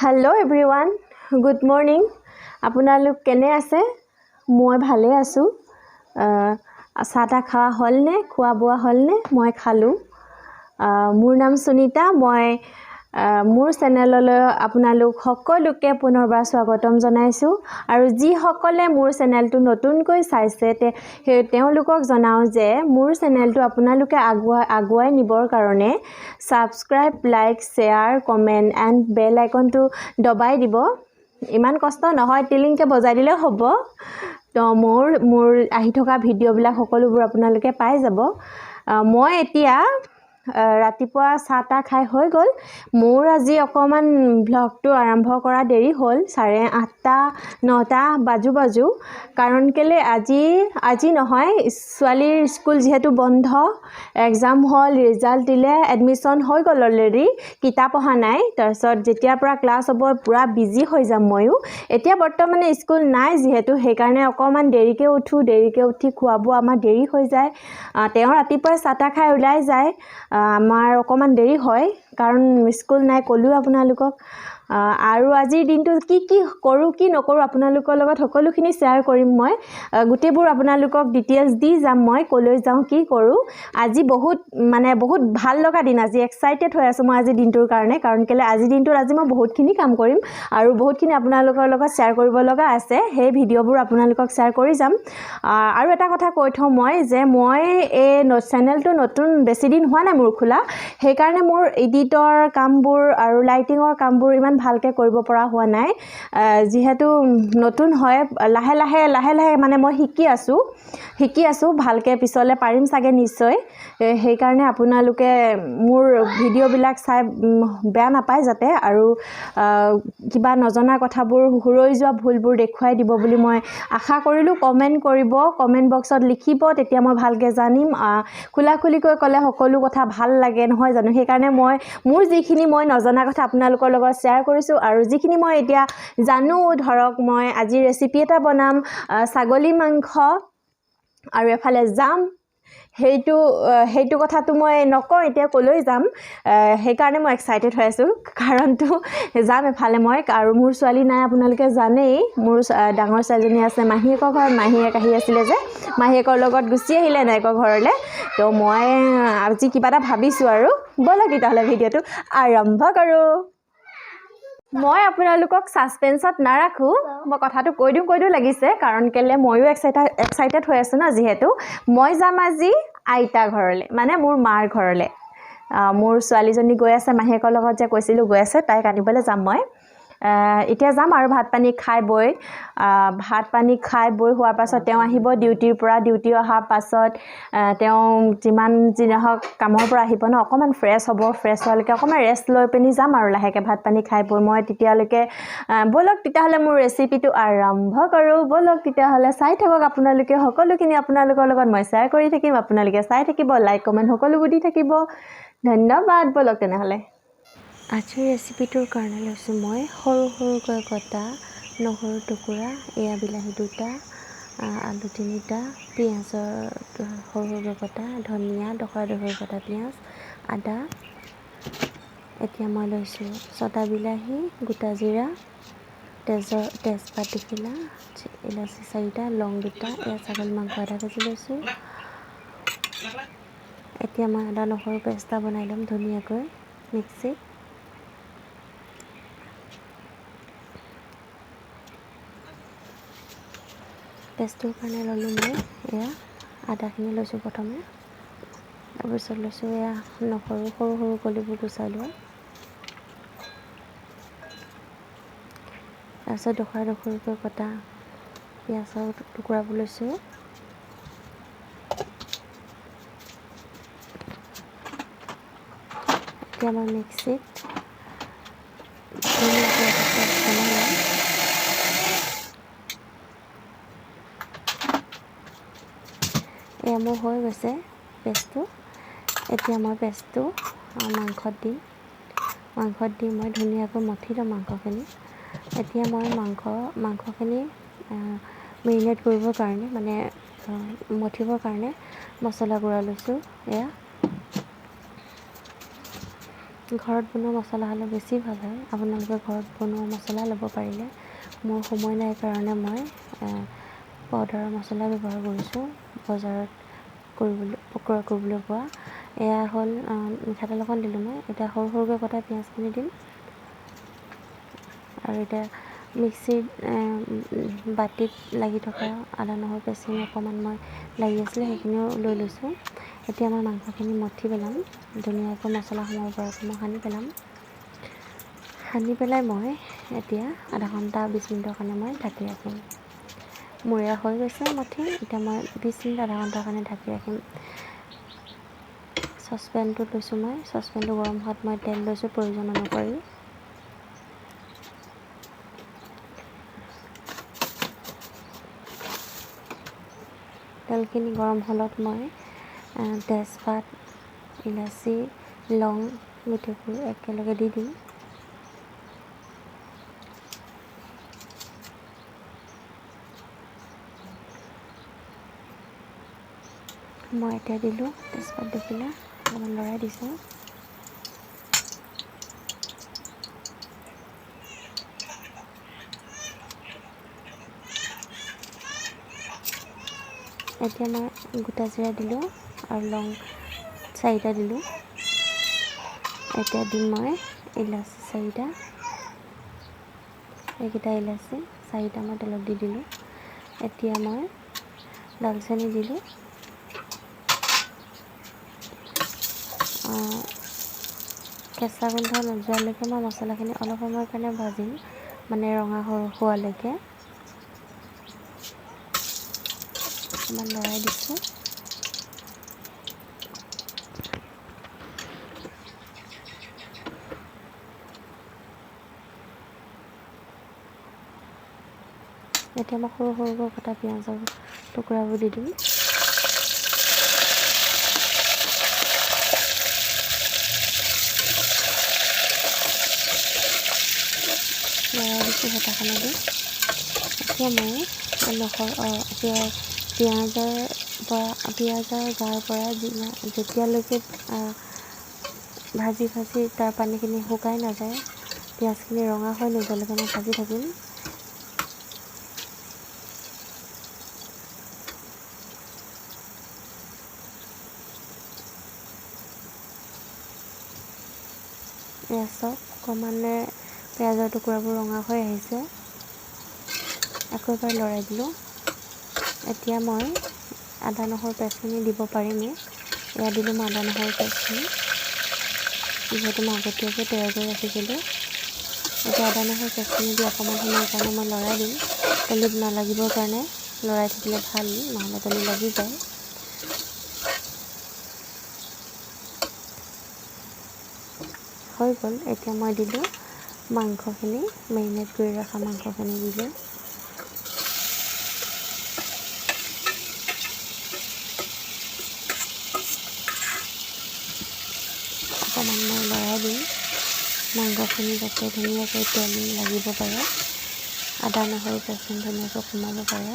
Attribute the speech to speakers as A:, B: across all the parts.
A: Hello everyone, good morning. আপোনালোক কেনে আছে? মই ভালে আছো। চাটা খোৱা হলনে? খোৱা বোৱা হলনে? মই খালো। মোৰ নাম সুনিতা। মই মোৰ চেনেললৈ আপোনালোক সকলোকে পুনৰবাৰ স্বাগতম জনাইছো আৰু যি সকলে মোৰ চেনেলটো নতুনকৈ চাইছে তেওঁলোকক জনাও যে মোৰ চেনেলটো আপোনালোকে আগুৱাই নিবৰ কাৰণে subscribe, like, share, comment and bell আইকনটো দবাই দিব। ইমান কষ্ট নহয়, টিলিংকে বজাই দিলে হ'ব। তো মোৰ আহি থকা ভিডিঅ'বিলাক সকলোবোৰ আপোনালোকে পাই যাব। মই এতিয়া ৰাতিপুৱা চাটা খাই হৈ গ'ল। মোৰ আজি অকমান ব্লগটো আৰম্ভ কৰা দেৰি হ'ল, 8:30-9 বাজু কাৰণ কেলে আজি নহয়, ছোৱালীৰ স্কুল যিহেতু বন্ধ, এক্সাম হ'ল, ৰিজাল্ট দিলে, এডমিশ্যন হৈ গ'ল অলৰেডি, কিতাপ অহা নাই। তাৰপিছত যেতিয়াৰ পৰা ক্লাছ হ'ব পুৰা বিজি হৈ যাম ময়ো। এতিয়া বৰ্তমানে স্কুল নাই যিহেতু, সেইকাৰণে অকমান দেৰিকে উঠি খোৱা বোৱা আমাৰ দেৰি হৈ যায়। তেওঁ ৰাতিপুৱাই চাটা খাই ওলাই যায়, আমাৰ অকমান দেৰি হয় কাৰণ স্কুল নাই, ক'লো আপোনালোকক। আৰু আজিৰ দিনটো কি কৰোঁ কি নকৰোঁ আপোনালোকৰ লগত সকলোখিনি শ্বেয়াৰ কৰিম। মই গোটেইবোৰ আপোনালোকক ডিটেইলছ দি যাম, মই ক'লৈ যাওঁ কি কৰোঁ। আজি বহুত ভাল লগা দিন, আজি এক্সাইটেড হৈ আছোঁ মই আজি দিনটোৰ কাৰণে, কাৰণ কেলে আজিৰ দিনটোত মই বহুতখিনি কাম কৰিম আৰু বহুতখিনি আপোনালোকৰ লগত শ্বেয়াৰ কৰিব লগা আছে। সেই ভিডিঅ'বোৰ আপোনালোকক শ্বেয়াৰ কৰি যাম। আৰু এটা কথা কৈ থওঁ মই যে মই এই চেনেলটো নতুন বেছি দিন হোৱা নাই মোৰ খোলা, সেইকাৰণে মোৰ এডিটৰ কামবোৰ আৰু লাইটিঙৰ কামবোৰ ইমান ভালকৈ কৰিব পৰা হোৱা নাই। যিহেতু নতুন হয়, লাহে লাহে মানে মই শিকি আছোঁ ভালকৈ, পিছলৈ পাৰিম চাগে নিশ্চয়। সেইকাৰণে আপোনালোকে মোৰ ভিডিঅ'বিলাক চাই বেয়া নাপায় যাতে, আৰু কিবা নজনা কথাবোৰ, হুৰৈ যোৱা ভুলবোৰ দেখুৱাই দিব বুলি মই আশা কৰিলোঁ। কমেণ্ট কৰিব, কমেণ্ট বক্সত লিখিব, তেতিয়া মই ভালকৈ জানিম। খোলাখুলিকৈ ক'লে সকলো কথা ভাল লাগে নহয় জানো, সেইকাৰণে মোৰ যিখিনি মই নজনা কথা আপোনালোকৰ লগত শ্বেয়াৰ কৰিছোঁ, আৰু যিখিনি মই এতিয়া জানো, ধৰক মই আজি ৰেচিপি এটা বনাম, ছাগলী মাংস, আৰু এফালে যাম, সেইটো কথাটো মই নকওঁ এতিয়া ক'লৈ যাম। সেইকাৰণে মই এক্সাইটেড হৈ আছোঁ, কাৰণটো যাম এফালে মই। আৰু মোৰ ছোৱালী নাই আপোনালোকে জানেই, মোৰ ডাঙৰ ছোৱালীজনী আছে মাহীয়েকৰ ঘৰত, মাহীয়েক আহি আছিলে যে মাহীয়েকৰ লগত গুচি আহিলে এনেকৰ ঘৰলৈ। তো মই আজি কিবা এটা ভাবিছোঁ, আৰু ব'লক তেতিয়াহ'লে ভিডিঅ'টো আৰম্ভ কৰোঁ। মই আপোনালোকক ছাছপেন্সত নাৰাখোঁ, মই কথাটো কৈ দিওঁ লাগিছে, কাৰণ কেলে ময়ো এক্সাইটেড হৈ আছোঁ ন। যিহেতু মই যাম আজি আইতা ঘৰলৈ, মানে মোৰ মাৰ ঘৰলৈ। মোৰ ছোৱালীজনী গৈ আছে মাহীয়েকৰ লগত, যে কৈছিলোঁ গৈ আছে, তাইক আনিবলৈ যাম মই। এতিয়া যাম আৰু ভাত পানী খাই বৈ হোৱাৰ পাছত তেওঁ আহিব ডিউটিৰ পৰা। ডিউটি অহাৰ পাছত তেওঁ যিমান যি নহওক কামৰ পৰা আহিব ন, অকণমান ফ্ৰেছ হ'ব, ফ্ৰেছ হোৱালৈকে অকণমান ৰেষ্ট লৈ পিনি যাম আৰু লাহেকৈ ভাত পানী খাই বৈ। মই তেতিয়ালৈকে ব'লক তেতিয়াহ'লে মোৰ ৰেচিপিটো আৰম্ভ কৰোঁ। ব'লক তেতিয়াহ'লে চাই থাকক আপোনালোকে, সকলোখিনি আপোনালোকৰ লগত মই শ্বেয়াৰ কৰি থাকিম, আপোনালোকে চাই থাকিব, লাইক কমেণ্ট সকলোবোৰ দি থাকিব। ধন্যবাদ। ব'লক তেনেহ'লে। আজিৰ ৰেচিপিটোৰ কাৰণে লৈছোঁ মই সৰুকৈ কটা নহৰু টুকুৰা, এয়া বিলাহী 2টা, আলু 3টা, পিঁয়াজৰ সৰুকৈ কটা, ধনিয়া ডখৰ কটা, পিঁয়াজ, আদা। এতিয়া মই লৈছোঁ ছটা বিলাহী, গোটা জিৰা, তেজপাত 2খিলা, ইলাচি 4টা, লং 2টা, এয়া ছাগলী মাংস আধা কেজি লৈছোঁ। এতিয়া মই আদা নহৰু পেষ্ট এটা বনাই ল'ম ধুনীয়াকৈ মিক্সিত। পেষ্টটোৰ কাৰণে ল'লোঁ মই এয়া আদাখিনি লৈছোঁ প্ৰথমে, তাৰপিছত লৈছোঁ এয়া নহৰু, সৰু কলিবোৰ গুচাই লোৱা, তাৰপিছত ডখৰকৈ কটা পিঁয়াজৰ টুকুৰাবোৰ লৈছোঁ। এতিয়া মই মিক্সিত বনাই ল'ম। এয়া মোৰ হৈ গৈছে পেষ্টটো। এতিয়া মই পেষ্টটো মাংসত দি মই ধুনীয়াকৈ মঠি ল'ম মাংসখিনি। এতিয়া মই মাংসখিনি মেৰিনেট কৰিবৰ কাৰণে, মানে মঠিবৰ কাৰণে মছলা গুড়া লৈছোঁ। এয়া
B: ঘৰত বনোৱা মছলা হ'লে বেছি ভাল হয়। আপোনালোকে ঘৰত বনোৱা মছলা ল'ব পাৰিলে। মোৰ সময় নাই কাৰণে মই পাউডাৰৰ মছলা ব্যৱহাৰ কৰিছোঁ, বজাৰত ক্ৰয় কৰিবলৈ পোৱা। এয়া হ'ল মিঠাতেল অকণ দিলোঁ মই। এতিয়া সৰু সৰুকৈ কটা পিঁয়াজখিনি দিম। আৰু এতিয়া মিক্সিত বাতিত লাগি থকা আদা নহৰু পেষ্টখিনি অকণমান মই লাগি আছিলে, সেইখিনিও লৈ লৈছোঁ। এতিয়া মই মাংসখিনি মঠি পেলাম, ধুনীয়াকৈ মছলা সোমাব পৰাকৈ মই সানি পেলাম। সানি পেলাই মই এতিয়া আধা ঘণ্টা 20 মিনিটৰ কাৰণে মই ঢাকি ৰাখিম। মোৰ এয়া হৈ গৈছে মঠি। এতিয়া মই 20 মিনিট আধা ঘণ্টাৰ কাৰণে ঢাকি ৰাখিম। চচপেনটো লৈছোঁ মই। চচপেনটো গৰম হোৱাত মই তেল লৈছোঁ প্ৰয়োজন অনুসৰি। তেলখিনি গৰম হ'লত মই তেজপাত, ইলাচি, লং, মিঠৈবোৰ একেলগে দি দিম। মই এতিয়া দিলোঁ তেজপাত দেখিলে অকণমান লৰাই দিছোঁ। এতিয়া মই গোটা জিৰা দিলোঁ আৰু লং 4টা দিলোঁ। এতিয়া দিম মই ইলাচি 4টা। এইকেইটা ইলাচি 4টা মই তেলত দি দিলোঁ। এতিয়া মই দালচেনি দিলোঁ। কেঁচা গোন্ধ নোযোৱালৈকে মই মছলাখিনি অলপ সময়ৰ কাৰণে ভাজিম, মানে ৰঙা হোৱালৈকে। অকণমান লৰাই দিছোঁ। এতিয়া মই সৰু সৰুকৈ কটা পিঁয়াজৰ টুকুৰাবোৰ দি দিম। লৰাই দিছোঁ হেতাখনেদি। এতিয়া মই পিঁয়াজৰ গাৰ পৰা যেতিয়ালৈকে ভাজি তাৰ পানীখিনি শুকাই নাযায়, পিঁয়াজখিনি ৰঙা হৈ নোযোৱালৈকে মই ভাজি থাকিম। এয়া চাওক, ক্ৰমান্বয়ে পিঁয়াজৰ টুকুৰাবোৰ ৰঙা হৈ আহিছে। আকৌ এবাৰ লৰাই দিলোঁ। এতিয়া মই আদা নহৰু পেষ্টখিনি দিব পাৰিমেই। এয়া দিলোঁ মই আদা নহৰু পেষ্টখিনি, যিহেতু মই আগতীয়াকৈ তৈয়াৰ কৰি ৰাখিছিলোঁ। এতিয়া আদা নহৰু পেষ্টখিনি দি অকণমান সময়ৰ কাৰণে মই লৰাই দিম। তলিত নালাগিবৰ কাৰণে লৰাই থাকিলে ভাল, নহ'লে তলি লাগি যায়। হৈ গ'ল। এতিয়া মই দিলোঁ মাংসখিনি, মেৰিনেট কৰি ৰখা মাংসখিনি দিলোঁ। অকণমান মই লৰাই দিম, মাংসখিনি যাতে ধুনীয়াকৈ তেল লাগিব পাৰে, আদা নহৰু পেষ্টখিনি ধুনীয়াকৈ সোমাব পাৰে।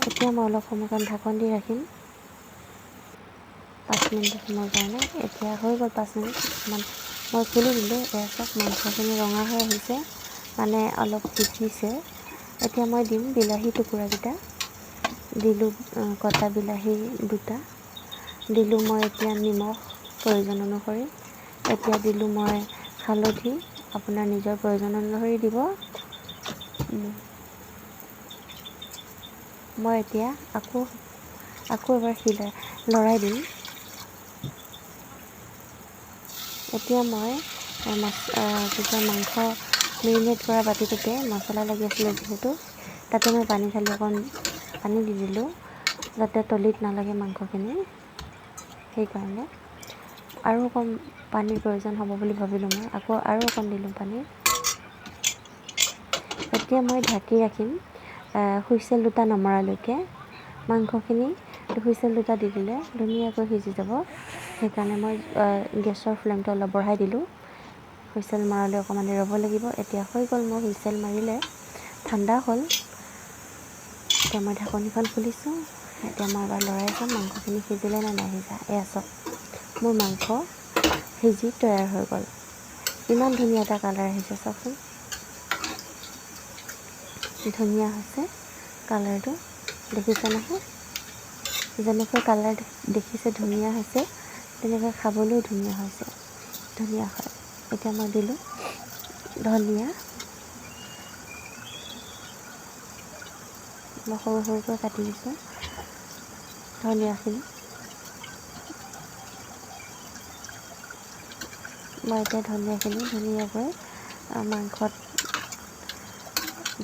B: এতিয়া মই অলপ সময় কাৰণে ঢাকন দি ৰাখিম 5 মিনিট সময়ৰ কাৰণে। এতিয়া হৈ গ'ল 5 মিনিট মান। মই খুলি দিলোঁ। এয়া চাওক, মাংসখিনি ৰঙা হৈ আহিছে, মানে অলপ সিজিছে। এতিয়া মই দিম বিলাহী টুকুৰাকেইটা। দিলোঁ কটা বিলাহী 2টা। দিলোঁ মই এতিয়া নিমখ প্ৰয়োজন অনুসৰি। এতিয়া দিলোঁ মই হালধি, আপোনাৰ নিজৰ প্ৰয়োজন অনুসৰি দিব। মই এতিয়া আকৌ এবাৰ লৰাই দিম। এতিয়া মই মাংস মেৰিনেট কৰা বাতিটোতে মছলা লাগি আছিলে যিহেতু, তাতে মই পানী ঢালি অকণ পানী দি দিলোঁ, যাতে তলিত নালাগে মাংসখিনি। সেইকাৰণে আৰু অকণ পানীৰ প্ৰয়োজন হ'ব বুলি ভাবিলোঁ মই, আকৌ আৰু অকণ দিলোঁ পানী। এতিয়া মই ঢাকি ৰাখিম হুইছেল 2টা নমৰালৈকে। মাংসখিনি হুইছেল 2টা দি দিলে ধুনীয়াকৈ সিজি যাব। সেইকাৰণে মই গেছৰ ফ্লেমটো অলপ বঢ়াই দিলোঁ। হুইছেল মৰালৈ অকণমান দেৰি ৰ'ব লাগিব। এতিয়া হৈ গ'ল, মোৰ হুইছেল মাৰিলে ঠাণ্ডা হ'ল। এতিয়া মই ঢাকনিখন খুলিছোঁ। এতিয়া মই এবাৰ লৰাই চাম মাংসখিনি সিজিলে নে নাই সিজা। এয়া চাওক, মোৰ মাংস সিজি তৈয়াৰ হৈ গ'ল। ইমান ধুনীয়া এটা কালাৰ আহিছে চাওকচোন, ধুনীয়া হৈছে কালাৰটো, দেখিছে নহয়? যেনেকৈ কালাৰ দেখিছে ধুনীয়া হৈছে, তেনেকৈ খাবলৈও ধুনীয়া হৈছে, ধুনীয়া হয়। এতিয়া মই দিলোঁ ধনিয়া, মই সৰু সৰুকৈ কাটি দিছোঁ ধনিয়াখিনি। মই এতিয়া ধনিয়াখিনি ধুনীয়াকৈ মাংসত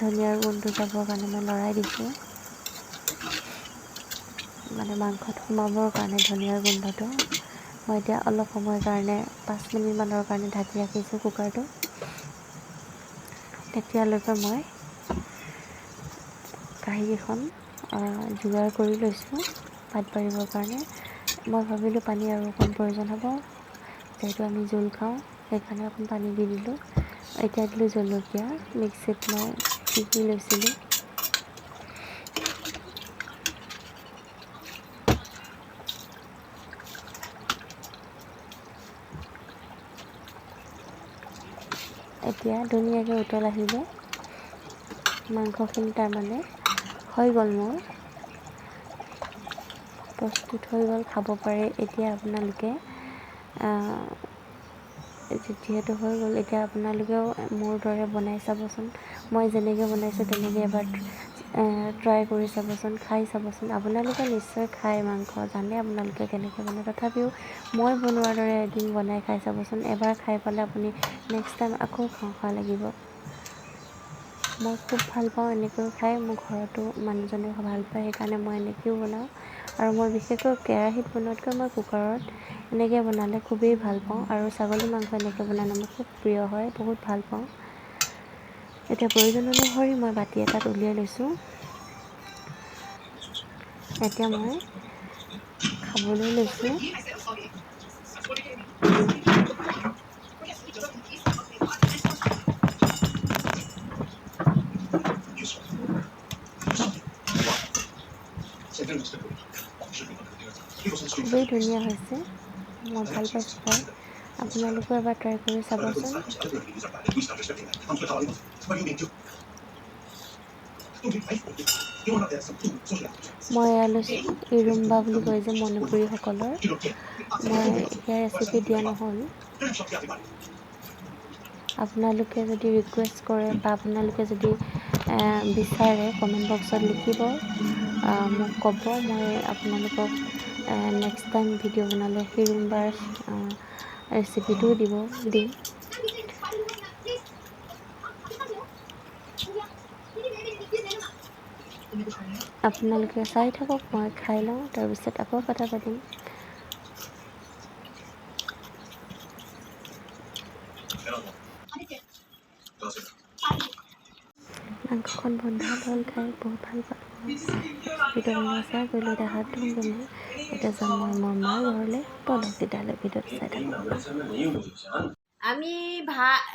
B: ধনিয়াৰ গোন্ধটো যাবৰ কাৰণে মই লৰাই দিছোঁ, মানে মাংসত সোমাবৰ কাৰণে ধনিয়াৰ গোন্ধটো। মই এতিয়া অলপ সময়ৰ কাৰণে 5 মিনিটমানৰ কাৰণে ঢাকি ৰাখিছোঁ কুকাৰটো। তেতিয়ালৈকে মই কাঁহীকেইখন যোগাৰ কৰি লৈছোঁ ভাত বাঢ়িবৰ কাৰণে। মই ভাবিলোঁ পানী আৰু অকণ প্ৰয়োজন হ'ব, যিহেতু আমি জোল খাওঁ, সেইকাৰণে অকণ পানী দি দিলোঁ। এতিয়া দিলোঁ জলকীয়া, মিক্সিত মই পিহি লৈছিলোঁ। এতিয়া ধুনীয়াকৈ উতল আহিলে মাংসখিনি তাৰমানে হৈ গ'ল, মোৰ প্ৰস্তুত হৈ গ'ল, খাব পাৰে। এতিয়া আপোনালোকে যিহেতু হৈ গ'ল, এতিয়া আপোনালোকেও মোৰ দৰে বনাই চাবচোন। মই যেনেকৈ বনাইছোঁ তেনেকৈ এবাৰ ট্ৰাই কৰি চাবচোন, খাই চাবচোন। আপোনালোকে নিশ্চয় খাই মাংস, জানে আপোনালোকে কেনেকৈ বনায়, তথাপিও মই বনোৱাৰ দৰে এদিন বনাই খাই চাবচোন। এবাৰ খাই পালে আপুনি নেক্সট টাইম আকৌ খাওঁ খাওঁ লাগিব। মই খুব ভাল পাওঁ এনেকৈ খাই, মোৰ ঘৰতো মানুহজনেও ভাল পায়, সেইকাৰণে মই এনেকৈও বনাওঁ। আৰু মই বিশেষকৈ কেৰাহীত বনোৱাতকৈ মই কুকাৰত এনেকৈ বনালে খুবেই ভাল পাওঁ। আৰু ছাগলী মাংস এনেকৈ বনালে মোৰ খুব প্ৰিয় হয়, বহুত ভাল পাওঁ। এতিয়া প্ৰয়োজন অনুসৰি মই বাতি এটাত উলিয়াই লৈছোঁ। এতিয়া মই খাবলৈ লৈছোঁ। খুবেই ধুনীয়া হৈছে, মই ভাল পাইছোঁ খাই। আপোনালোকেও এবাৰ ট্ৰাই কৰি চাবচোন। মই এয়া লৈছোঁ ইৰুম্বা বুলি কয় যে মণিপুৰীসকলৰ, মই সেয়া ৰেচিপি দিয়া নহ'ল। আপোনালোকে যদি ৰিকুৱেষ্ট কৰে বা আপোনালোকে যদি বিচাৰে কমেণ্ট বক্সত লিখিব, মোক ক'ব, মই আপোনালোকক নেক্সট টাইম ভিডিঅ' বনালে ইৰুম্বাৰ ৰেচিপিটোও দিম। আপোনালোকে চাই থাকক, মই খাই লওঁ, তাৰপিছত আকৌ কথা পাতিম। মাংসখন বন্ধ হ'ল, খাই বহুত ভাল পালোঁ। ৰেচিপিটো আপোনালোকে শ্বেয়াৰ কৰিলোঁ। এতিয়া হাত ধুমগৈ মই, এতিয়া যাম মই মোৰ মাৰ ঘৰলৈ। ব'লক তেতিয়াহ'লে ভিডিঅ'টো চাই থাকক।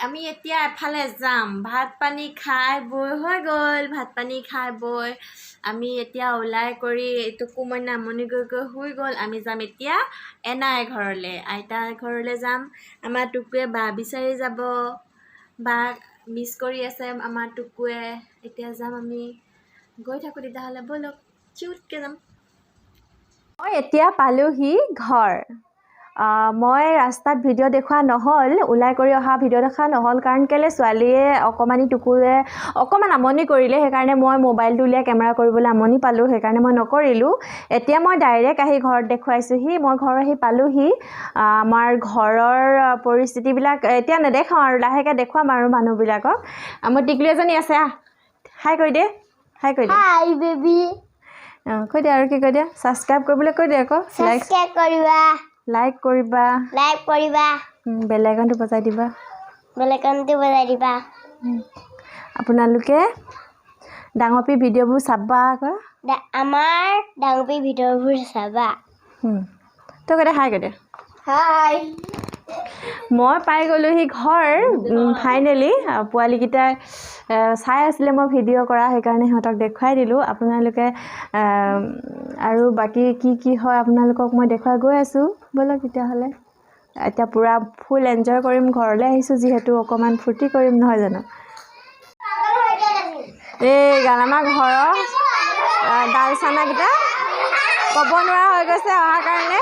A: আমি এতিয়া এফালে যাম, ভাত পানী খাই বৈ হৈ গ'ল। ভাত পানী খাই বৈ আমি এতিয়া ওলাই কৰি টুকু মইনা আমনি গৈ শুই গ'ল। আমি যাম এতিয়া এনাই ঘৰলৈ, আইতাৰ ঘৰলৈ যাম। আমাৰ টুকুৱে বা বিচাৰি যাব, বা মিছ কৰি আছে আমাৰ টুকুৱে। এতিয়া যাম আমি, গৈ থাকোঁ তেতিয়াহ'লে, ব'লক চিউতকৈ যাম। মই এতিয়া পালোহি ঘৰ। মই ৰাস্তাত ভিডিঅ' দেখুওৱা নহ'ল, ওলাই কৰি অহা ভিডিঅ' দেখা নহ'ল, কাৰণ কেলৈ ছোৱালীয়ে অকণমানি টুকুৰে অকণমান আমনি কৰিলে, সেইকাৰণে মই মোবাইলটো উলিয়াই কেমেৰা কৰিবলৈ আমনি পালোঁ, সেইকাৰণে মই নকৰিলোঁ। এতিয়া মই ডাইৰেক্ট আহি ঘৰত দেখুৱাইছোঁহি। মই ঘৰ আহি পালোহি। আমাৰ ঘৰৰ পৰিস্থিতিবিলাক এতিয়া নেদেখাওঁ আৰু লাহেকৈ দেখুৱাম আৰু মানুহবিলাকক। মোৰ টিকলি এজনী আছে, হাই কৈ দে, হাই কৈ দে।
C: Hi baby.
A: কৈ দে আৰু কি কৈ দে, ছাবস্ক্ৰাইব কৰিবলৈ কৈ দে আকৌ,
C: সাবস্ক্ৰাইব কৰিবা,
A: লাইক কৰিবা, বেল আইকনটো বজাই দিবা,
C: দিবা।
A: আপোনালোকে ডাঙৰ ভিডিঅ'বোৰ চাবা আকৌ।
C: আমাৰ ডাঙৰ ভিডিঅ'বোৰ চাবা।
A: তই কৈ দে, হাই কৈ দে।
C: হাই।
A: মই পাই গ'লোহি ঘৰ ফাইনেলি। পোৱালীকেইটাই চাই আছিলে মই ভিডিঅ' কৰা, সেইকাৰণে সিহঁতক দেখুৱাই দিলোঁ। আপোনালোকে আৰু বাকী কি কি হয় আপোনালোকক মই দেখুৱাই গৈ আছোঁ। ব'লক তেতিয়াহ'লে এতিয়া পূৰা ফুল এনজয় কৰিম ঘৰলৈ আহিছোঁ যিহেতু অকণমান ফূৰ্তি কৰিম নহয় জানো এই আমাৰ ঘৰৰ ডাল চানাকেইটা ক'ব নোৱাৰা হৈ গৈছে অহাৰ কাৰণে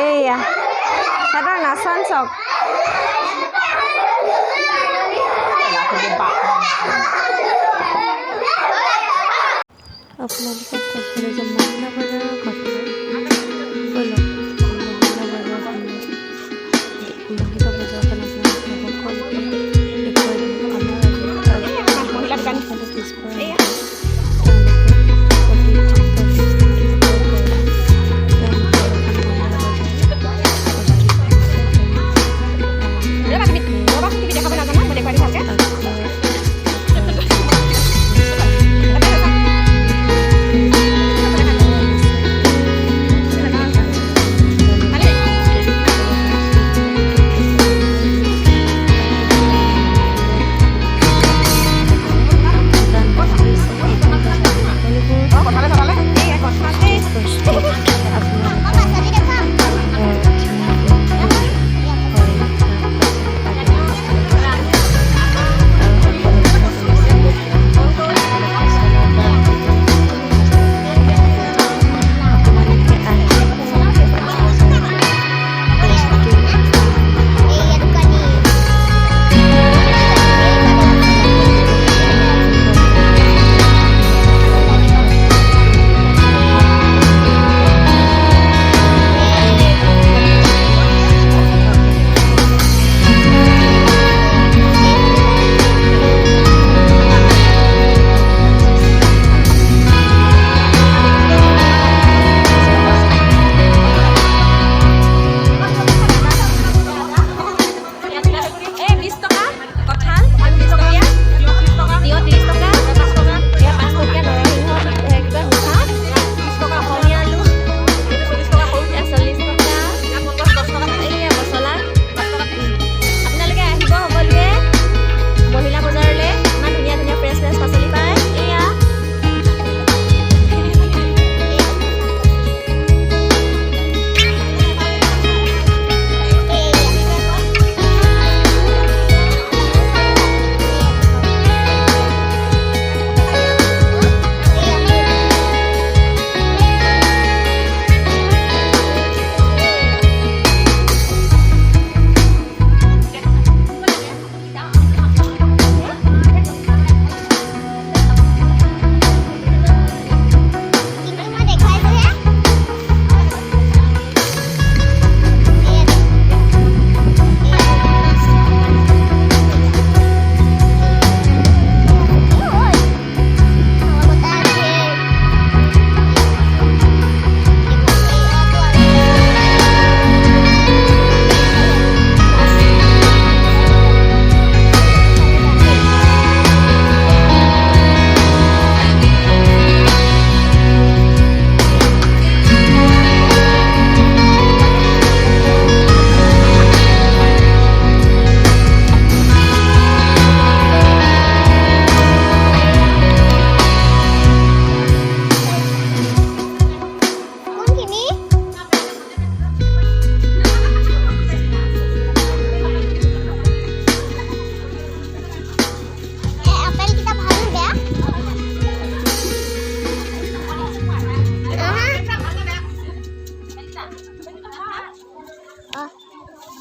A: এইয়া সিহঁতৰ নাচন চক
B: আপোনালোকক কৈছিলোঁ যে মহিলা বজাৰৰ কথা ব'লক মহিলা বজাৰখন আপোনালোকে দেখুৱাই দিম আমাৰ পিছপৰা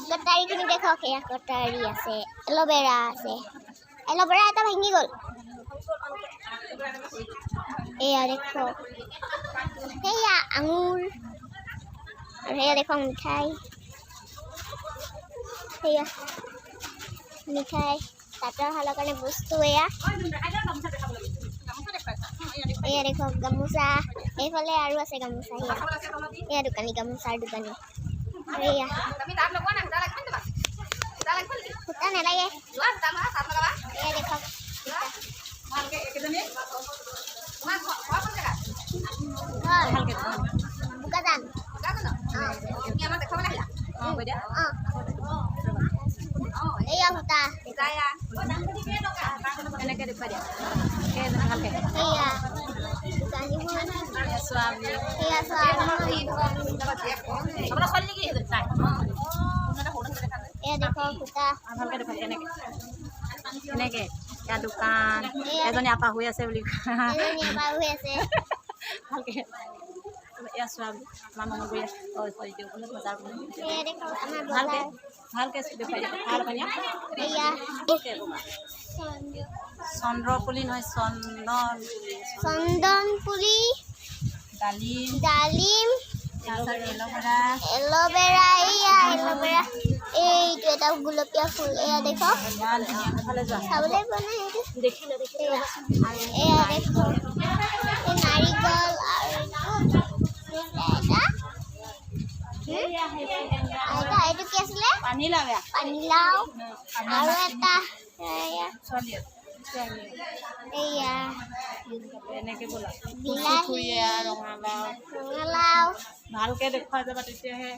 C: কটাৰীখিনি দেখক এয়া কটাৰী আছে এল'ভেৰা আছে এল'ভেৰা এটা ভাঙি গ'ল এয়া দেখক সেয়া আঙুৰ আৰু সেয়া দেখক মিঠাই সেয়া মিঠাই তাঁতৰ শালৰ কাৰণে বস্তু এয়া এয়া দেখক গামোচা এইফালে আৰু আছে গামোচা এয়া দোকানী গামোচাৰ দোকানী এয়া সূতা নালাগে এয়া দেখক বোকাজান এয়া সূতা সেয়া দোকানীবোৰ এয়া চোৱা এয়া দেখো সূতা
D: এনেকে ইয়াৰ দোকান এজনী আপা হৈ আছে বুলি
C: এজনী এবাৰ হৈ আছে
D: ভালকে এয়া চোৱা আমাৰ মনত গৈ আছে বজাৰ
C: এয়া দেখো আমাৰ
D: ভালকে
C: বজাৰ
D: ভালকে দেখুৱাই দিয়া ভাল পানী
C: এয়া
D: চন্দ্ৰপুলি নহয়
C: চন্দনপুলি
D: ডালিম
C: ডালিম
D: এল'ভেৰা
C: এল'ভেৰা এয়া এল'ভেৰা এইটো এটা গুলপীয়া ফুল এয়া দেখো
D: ইমান ধুনীয়া ফালে যোৱা
C: চাবলৈ পোৱা নাই এইটো
D: দেখিলে
C: এয়া দেখো এই নাৰিকল আৰু এইটো কি আছিলে
D: পানীলাও
C: পানীলাও আৰু এটা এয়া এয়া
D: এনেকে বোলা
C: বিলাহী
D: ৰঙালাও
C: ৰঙালাও
D: ভালকে দেখুৱাই যাবা তেতিয়াহে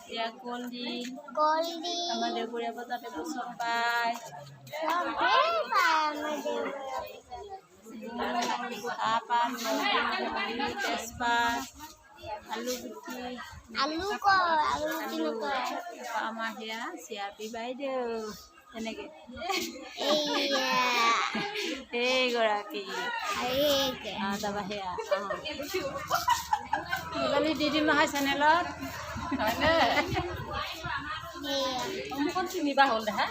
D: এয়া কলডিল
C: কলডিল
D: আমাৰ দেওবৰীয়া বজাৰতে পচন্দ পায়
C: চবেই পায় আমাৰ
D: চাহপাত তেজপাত আলু গুটি
C: আলু গুটি নকয়
D: আমাৰ সেয়া চিয়াপি বাইদেউ এনেকে এইগৰাকী তাৰপৰা সেয়া মোবাইল দি দিম নহয় চেনেলত অমুকত চিনিবা হ'ল দেহা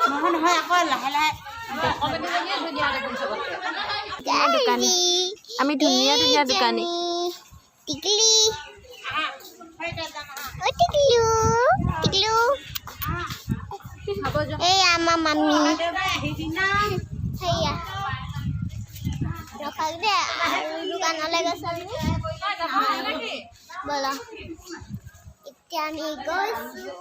D: নহয় নহয় আকৌ লাহে লাহে
A: দোকানী আমি ধুনীয়া ধুনীয়া দোকানী
C: টিকলি টিকলু টিকলু এই আমাৰ মামী সেয়া ৰখাক দে আৰু দোকানলৈ গৈছে ব'লা এতিয়া আমি গৈছোঁ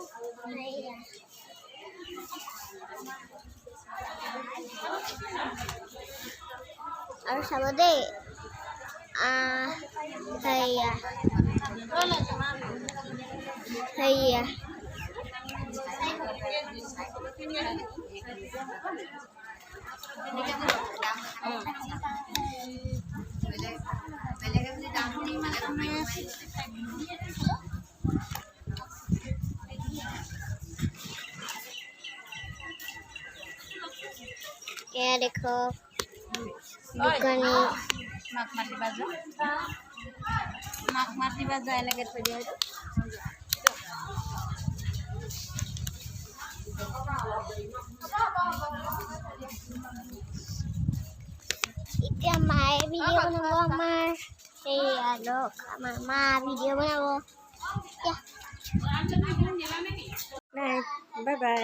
C: আৰু চাব দেই সেয়া সেয়া এয়া দেখো দোকানী
D: মাক মাতিবা যোৱা এনেকে থৈ দিয়া হয়তো
C: এতিয়া মায়ে ভিডিঅ' বনাব আমাৰ সেয়া লওক আমাৰ মা ভিডিঅ' বনাব
A: বাই বাই